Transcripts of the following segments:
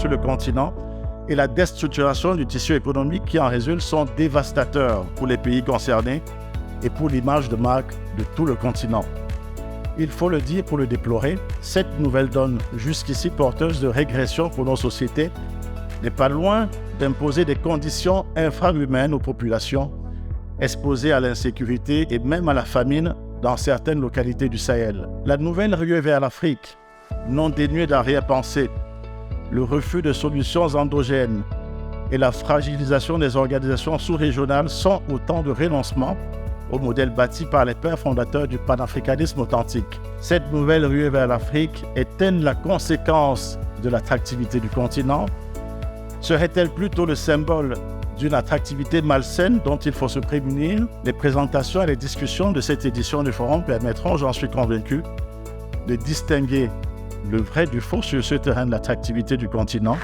sur le continent et la déstructuration du tissu économique qui en résulte sont dévastateurs pour les pays concernés et pour l'image de marque de tout le continent. Il faut le dire pour le déplorer, cette nouvelle donne jusqu'ici porteuse de régression pour nos sociétés n'est pas loin d'imposer des conditions infrahumaines aux populations exposées à l'insécurité et même à la famine dans certaines localités du Sahel. La nouvelle ruée vers l'Afrique, non dénuée d'arrière-pensée, le refus de solutions endogènes et la fragilisation des organisations sous-régionales sont autant de renoncements au modèle bâti par les pères fondateurs du panafricanisme authentique. Cette nouvelle ruée vers l'Afrique est-elle la conséquence de l'attractivité du continent? Serait-elle plutôt le symbole d'une attractivité malsaine dont il faut se prémunir? Les présentations et les discussions de cette édition du Forum permettront, j'en suis convaincu, de distinguer le vrai du faux sur ce terrain de l'attractivité du continent.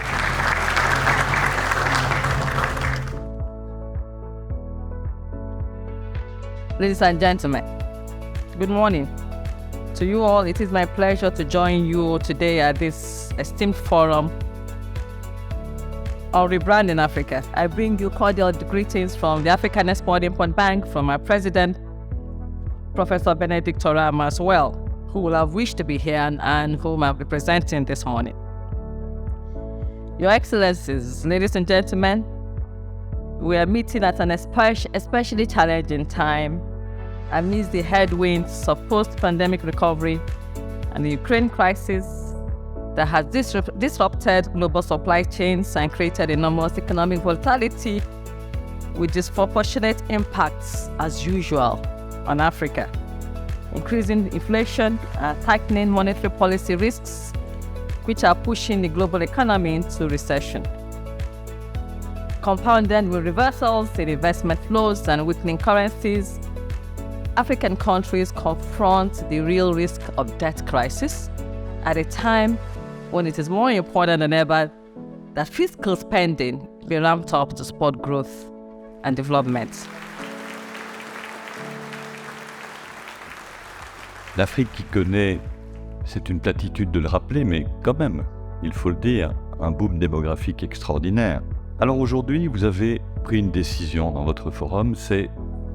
Ladies and gentlemen, good morning. To you all, it is my pleasure to join you today at this esteemed forum on rebranding Africa. I bring you cordial greetings from the African Export-Import Bank, from our president, Professor Benedict Oramah as well, who will have wished to be here and whom I'm representing this morning. Your Excellencies, ladies and gentlemen, we are meeting at an especially challenging time amidst the headwinds of post-pandemic recovery and the Ukraine crisis that has disrupted global supply chains and created enormous economic volatility with disproportionate impacts, as usual, on Africa. Increasing inflation and tightening monetary policy risks, which are pushing the global economy into recession. Compounded with reversals in investment flows and weakening currencies, African countries confront the real risk of debt crisis at a time when it is more important than ever that fiscal spending be ramped up to support growth and development. L'Afrique qui connaît, c'est une platitude de le rappeler, mais quand même, il faut le dire, un boom démographique extraordinaire. Alors aujourd'hui, vous avez pris une décision dans votre forum, c'est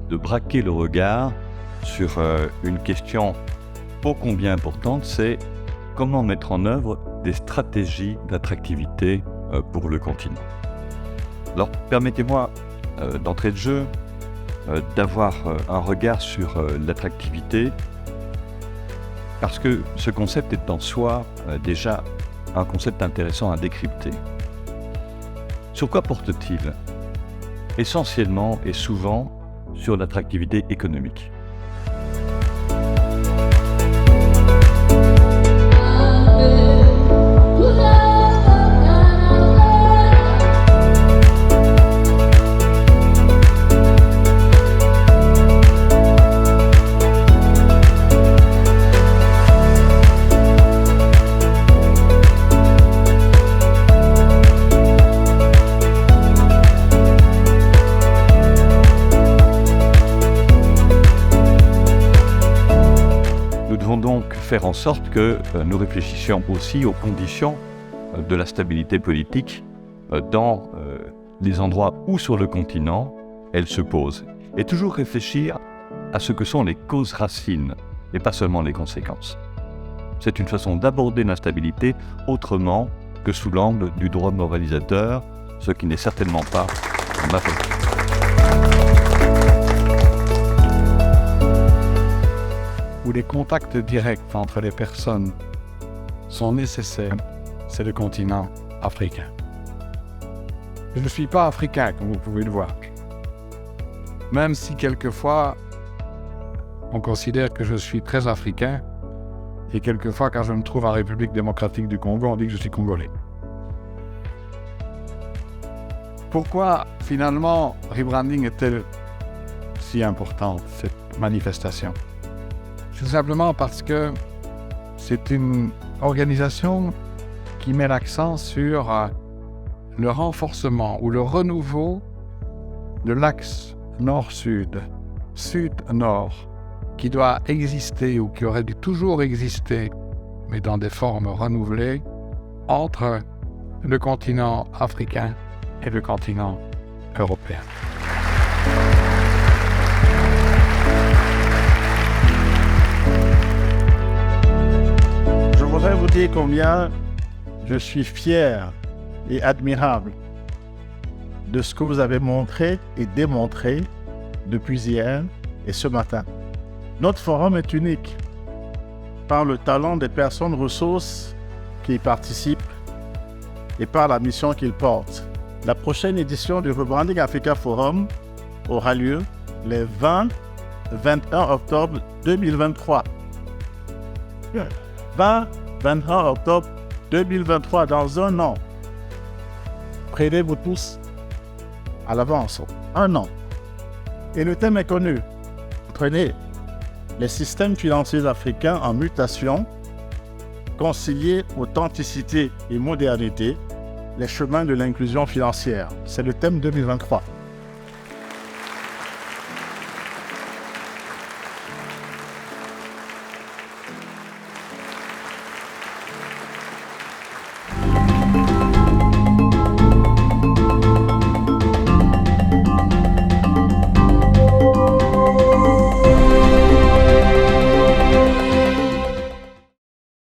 de braquer le regard sur une question ô combien importante, c'est comment mettre en œuvre des stratégies d'attractivité pour le continent. Alors permettez-moi d'entrée de jeu d'avoir un regard sur l'attractivité, parce que ce concept est en soi déjà un concept intéressant à décrypter. Sur quoi porte-t-il? Essentiellement et souvent sur l'attractivité économique. Donc faire en sorte que nous réfléchissions aussi aux conditions de la stabilité politique dans les endroits où sur le continent elle se pose, et toujours réfléchir à ce que sont les causes racines et pas seulement les conséquences. C'est une façon d'aborder l'instabilité autrement que sous l'angle du droit moralisateur, ce qui n'est certainement pas ma politique. Où les contacts directs entre les personnes sont nécessaires, c'est le continent africain. Je ne suis pas africain, comme vous pouvez le voir. Même si quelquefois, on considère que je suis très africain, et quelquefois, quand je me trouve en République démocratique du Congo, on dit que je suis congolais. Pourquoi, finalement, rebranding est-elle si importante, cette manifestation? Tout simplement parce que c'est une organisation qui met l'accent sur le renforcement ou le renouveau de l'axe nord-sud, sud-nord, qui doit exister ou qui aurait dû toujours exister, mais dans des formes renouvelées, entre le continent africain et le continent européen. Je voudrais vous dire combien je suis fier et admirable de ce que vous avez montré et démontré depuis hier et ce matin. Notre forum est unique par le talent des personnes ressources qui y participent et par la mission qu'ils portent. La prochaine édition du Rebranding Africa Forum aura lieu les 20-21 octobre 2023. 20-21 octobre 2023, dans un an. Prévenez-vous tous à l'avance, un an. Et le thème est connu. Prenez les systèmes financiers africains en mutation, concilier authenticité et modernité, les chemins de l'inclusion financière. C'est le thème 2023.